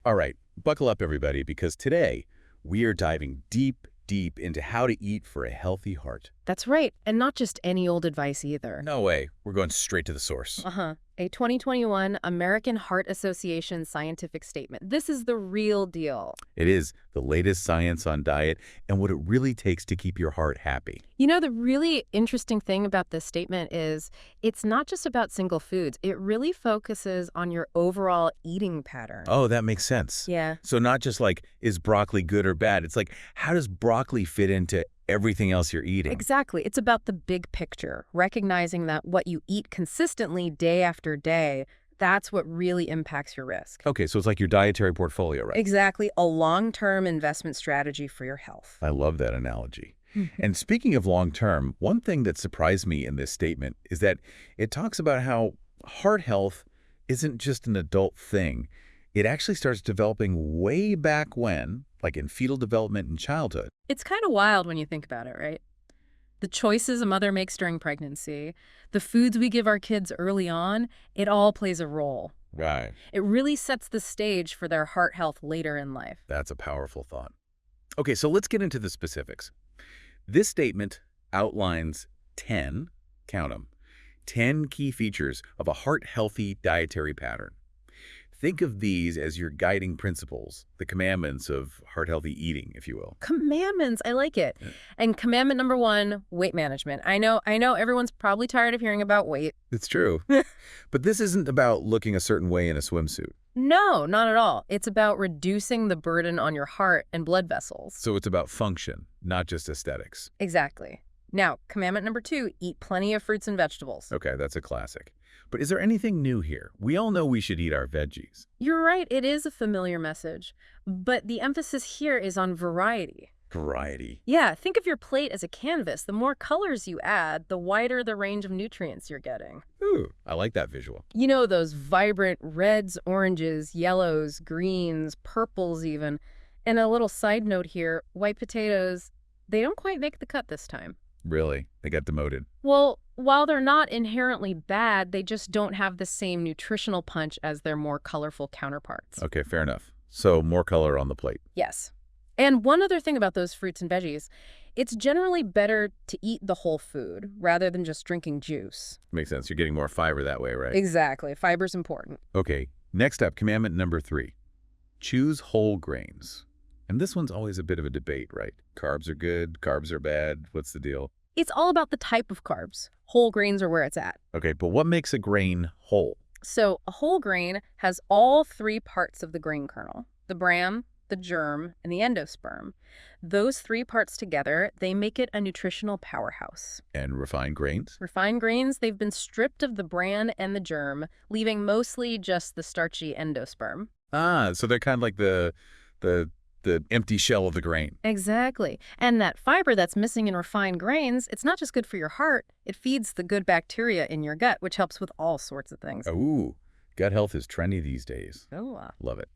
All right, buckle up, everybody, because today we are diving deep into how to eat for a healthy heart. That's right, and not just any old advice either. No way. We're going straight to the source. Uh-huh. A 2021 American Heart Association scientific statement. This is the real deal. It is the latest science on diet and what it really takes to keep your heart happy. You know, the really interesting thing about this statement is it's not just about single foods. It really focuses on your overall eating pattern. Oh, that makes sense. Yeah. So not just like, is broccoli good or bad? It's like, how does broccoli fit into everything else you're eating? Exactly. It's about the big picture, recognizing that what you eat consistently day after day, that's what really impacts your risk. Okay, so it's like your dietary portfolio, right? Exactly. A long-term investment strategy for your health. I love that analogy. And speaking of long-term, one thing that surprised me in this statement is that it talks about how heart health isn't just an adult thing. It actually starts developing way back when, like in fetal development and childhood. It's kind of wild when you think about it, right? The choices a mother makes during pregnancy, the foods we give our kids early on, it all plays a role. Right. It really sets the stage for their heart health later in life. That's a powerful thought. Okay, so let's get into the specifics. This statement outlines 10, count them, 10 key features of a heart-healthy dietary pattern. Think of these as your guiding principles, the commandments of heart-healthy eating, if you will. Commandments, I like it. Yeah. And commandment number 1, weight management. I know everyone's probably tired of hearing about weight. It's true. But this isn't about looking a certain way in a swimsuit. No, not at all. It's about reducing the burden on your heart and blood vessels. So it's about function, not just aesthetics. Exactly. Now, commandment number 2, eat plenty of fruits and vegetables. Okay, that's a classic. But is there anything new here? We all know we should eat our veggies. You're right, it is a familiar message. But the emphasis here is on variety. Variety. Yeah, think of your plate as a canvas. The more colors you add, the wider the range of nutrients you're getting. Ooh, I like that visual. You know, those vibrant reds, oranges, yellows, greens, purples even. And a little side note here, white potatoes, they don't quite make the cut this time. Really? They got demoted. Well, while they're not inherently bad, they just don't have the same nutritional punch as their more colorful counterparts. Okay, fair enough. So more color on the plate. Yes. And one other thing about those fruits and veggies, it's generally better to eat the whole food rather than just drinking juice. Makes sense. You're getting more fiber that way, right? Exactly. Fiber's important. Okay, next up, commandment number 3. Choose whole grains. And this one's always a bit of a debate, right? Carbs are good, carbs are bad. What's the deal? It's all about the type of carbs. Whole grains are where it's at. Okay, but what makes a grain whole? So a whole grain has all 3 parts of the grain kernel, the bran, the germ, and the endosperm. Those 3 parts together, they make it a nutritional powerhouse. And refined grains? Refined grains, they've been stripped of the bran and the germ, leaving mostly just the starchy endosperm. Ah, so they're kind of like the empty shell of the grain. Exactly. And that fiber that's missing in refined grains, it's not just good for your heart, it feeds the good bacteria in your gut, which helps with all sorts of things. Ooh, gut health is trendy these days. Oh, Love it.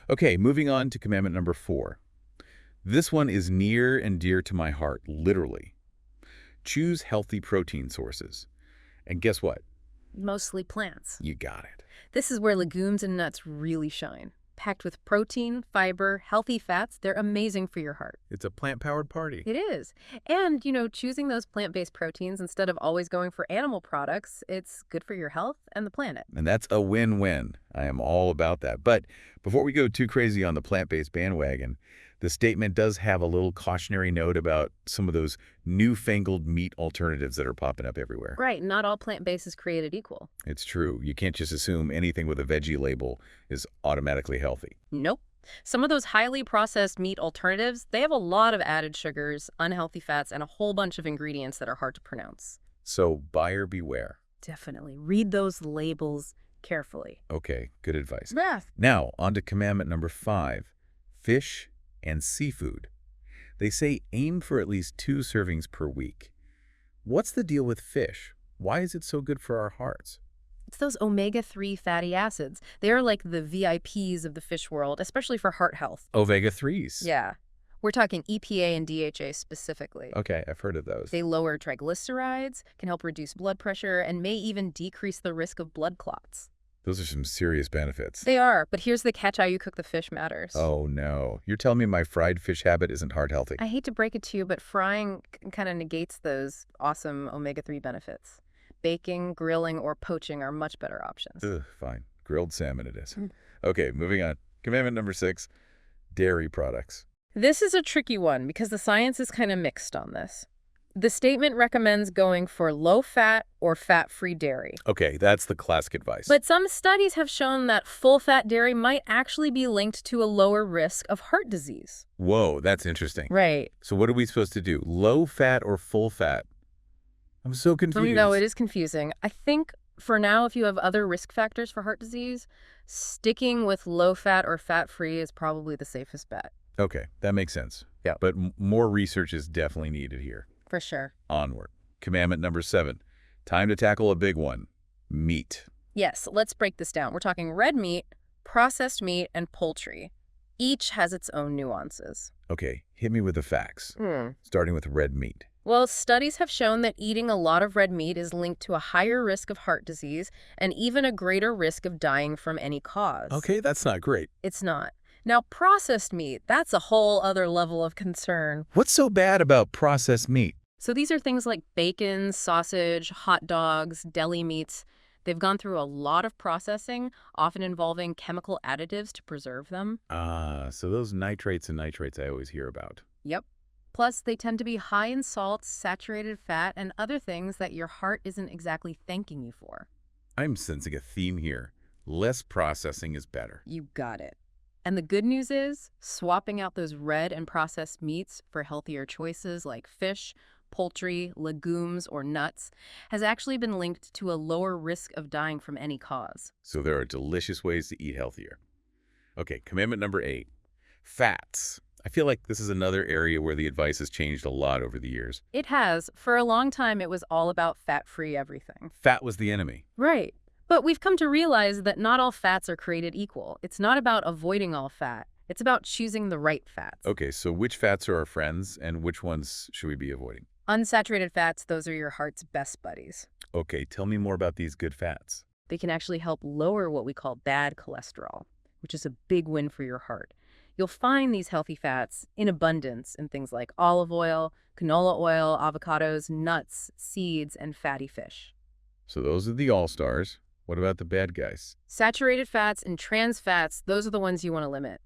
Okay, moving on to commandment number 4. This one is near and dear to my heart, literally. Choose healthy protein sources. And guess what? mostly plants. You got it. This is where legumes and nuts really shine. Packed with protein, fiber, healthy fats, they're amazing for your heart. It's a plant-powered party. It is. And, you know, choosing those plant-based proteins instead of always going for animal products, it's good for your health and the planet. And that's a win-win. I am all about that. But before we go too crazy on the plant-based bandwagon, the statement does have a little cautionary note about some of those newfangled meat alternatives that are popping up everywhere. Right, not all plant-based is created equal. It's true. You can't just assume anything with a veggie label is automatically healthy. Nope. Some of those highly processed meat alternatives, they have a lot of added sugars, unhealthy fats, and a whole bunch of ingredients that are hard to pronounce. So buyer beware. Definitely. Read those labels carefully. Okay, good advice. Yeah. Now, on to commandment number 5, fish and seafood. They say aim for at least 2 servings per week. What's the deal with fish? Why is it so good for our hearts? It's those omega-3 fatty acids. They are like the VIPs of the fish world, especially for heart health. Omega-3s. Yeah. We're talking EPA and DHA specifically. Okay, I've heard of those. They lower triglycerides, can help reduce blood pressure, and may even decrease the risk of blood clots. Those are some serious benefits. They are, but here's the catch: how you cook the fish matters. Oh, no. You're telling me my fried fish habit isn't heart healthy? I hate to break it to you, but frying kind of negates those awesome omega-3 benefits. Baking, grilling, or poaching are much better options. Ugh, fine. Grilled salmon it is. Okay, moving on. Commandment number 6, dairy products. This is a tricky one because the science is kind of mixed on this. The statement recommends going for low-fat or fat-free dairy. Okay, that's the classic advice. But some studies have shown that full-fat dairy might actually be linked to a lower risk of heart disease. Whoa, that's interesting. Right. So what are we supposed to do? Low fat or full fat? I'm so confused. No, it is confusing. I think for now, if you have other risk factors for heart disease, sticking with low-fat or fat-free is probably the safest bet. Okay, that makes sense. Yeah. But more research is definitely needed here. For sure. Onward. Commandment number 7. Time to tackle a big one. Meat. Yes, let's break this down. We're talking red meat, processed meat, and poultry. Each has its own nuances. Okay, hit me with the facts. Starting with red meat. Well, studies have shown that eating a lot of red meat is linked to a higher risk of heart disease and even a greater risk of dying from any cause. Okay, that's not great. It's not. Now, processed meat, that's a whole other level of concern. What's so bad about processed meat? So these are things like bacon, sausage, hot dogs, deli meats. They've gone through a lot of processing, often involving chemical additives to preserve them. So those nitrates and nitrates I always hear about. Yep. Plus, they tend to be high in salt, saturated fat, and other things that your heart isn't exactly thanking you for. I'm sensing a theme here. Less processing is better. You got it. And the good news is, swapping out those red and processed meats for healthier choices like fish, poultry, legumes, or nuts has actually been linked to a lower risk of dying from any cause. So there are delicious ways to eat healthier. Okay, commandment number 8. Fats. I feel like this is another area where the advice has changed a lot over the years. It has. For a long time, it was all about fat-free everything. Fat was the enemy. Right. But we've come to realize that not all fats are created equal. It's not about avoiding all fat. It's about choosing the right fats. Okay, so which fats are our friends and which ones should we be avoiding? Unsaturated fats, those are your heart's best buddies. Okay, tell me more about these good fats. They can actually help lower what we call bad cholesterol, which is a big win for your heart. You'll find these healthy fats in abundance in things like olive oil, canola oil, avocados, nuts, seeds, and fatty fish. So those are the all-stars. What about the bad guys? Saturated fats and trans fats, those are the ones you want to limit.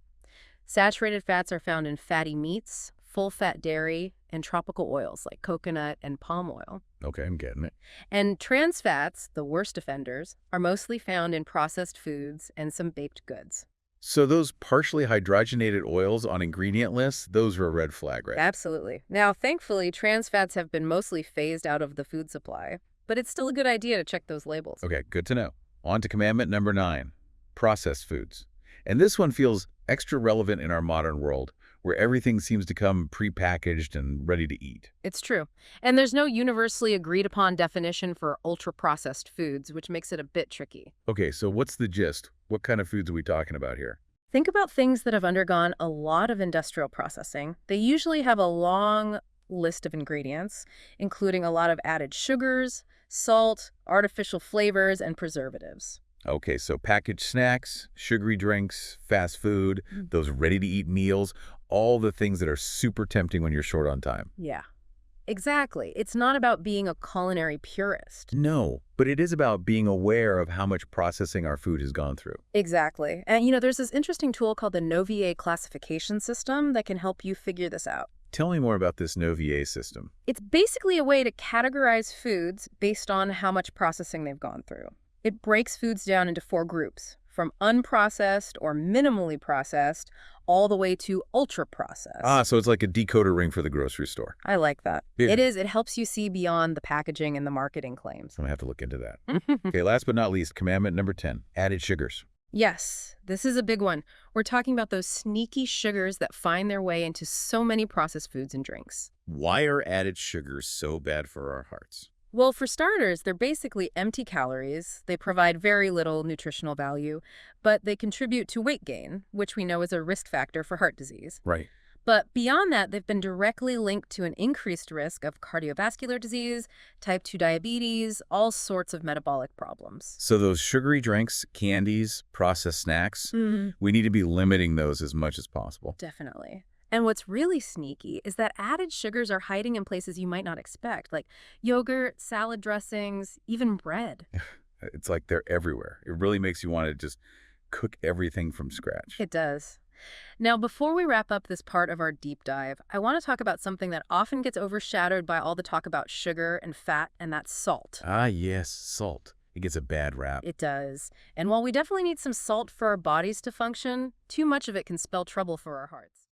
Saturated fats are found in fatty meats, full-fat dairy, and tropical oils like coconut and palm oil. Okay, I'm getting it. And trans fats, the worst offenders, are mostly found in processed foods and some baked goods. So those partially hydrogenated oils on ingredient lists, those are a red flag, right? Absolutely. Now, thankfully, trans fats have been mostly phased out of the food supply, but it's still a good idea to check those labels. Okay, good to know. On to commandment number 9, processed foods. And this one feels extra relevant in our modern world, where everything seems to come prepackaged and ready to eat. It's true. And there's no universally agreed upon definition for ultra-processed foods, which makes it a bit tricky. Okay, so what's the gist? What kind of foods are we talking about here? Think about things that have undergone a lot of industrial processing. They usually have a long list of ingredients, including a lot of added sugars, salt, artificial flavors, and preservatives. Okay, so packaged snacks, sugary drinks, fast food, those ready-to-eat meals, all the things that are super tempting when you're short on time. Yeah, exactly. It's not about being a culinary purist. No, but it is about being aware of how much processing our food has gone through. Exactly. And there's this interesting tool called the Novier classification system that can help you figure this out. Tell me more about this Novier system. It's basically a way to categorize foods based on how much processing they've gone through. It breaks foods down into 4 groups, from unprocessed or minimally processed all the way to ultra-processed. So it's like a decoder ring for the grocery store. I like that. Yeah. It is. It helps you see beyond the packaging and the marketing claims. I'm going to have to look into that. Okay, last but not least, commandment number 10, added sugars. Yes, this is a big one. We're talking about those sneaky sugars that find their way into so many processed foods and drinks. Why are added sugars so bad for our hearts? Well, for starters, they're basically empty calories. They provide very little nutritional value, but they contribute to weight gain, which we know is a risk factor for heart disease. Right. But beyond that, they've been directly linked to an increased risk of cardiovascular disease, type 2 diabetes, all sorts of metabolic problems. So those sugary drinks, candies, processed snacks, Mhm. we need to be limiting those as much as possible. Definitely. And what's really sneaky is that added sugars are hiding in places you might not expect, like yogurt, salad dressings, even bread. It's like they're everywhere. It really makes you want to just cook everything from scratch. It does. Now, before we wrap up this part of our deep dive, I want to talk about something that often gets overshadowed by all the talk about sugar and fat, and that's salt. Ah, yes, salt. It gets a bad rap. It does. And while we definitely need some salt for our bodies to function, too much of it can spell trouble for our hearts.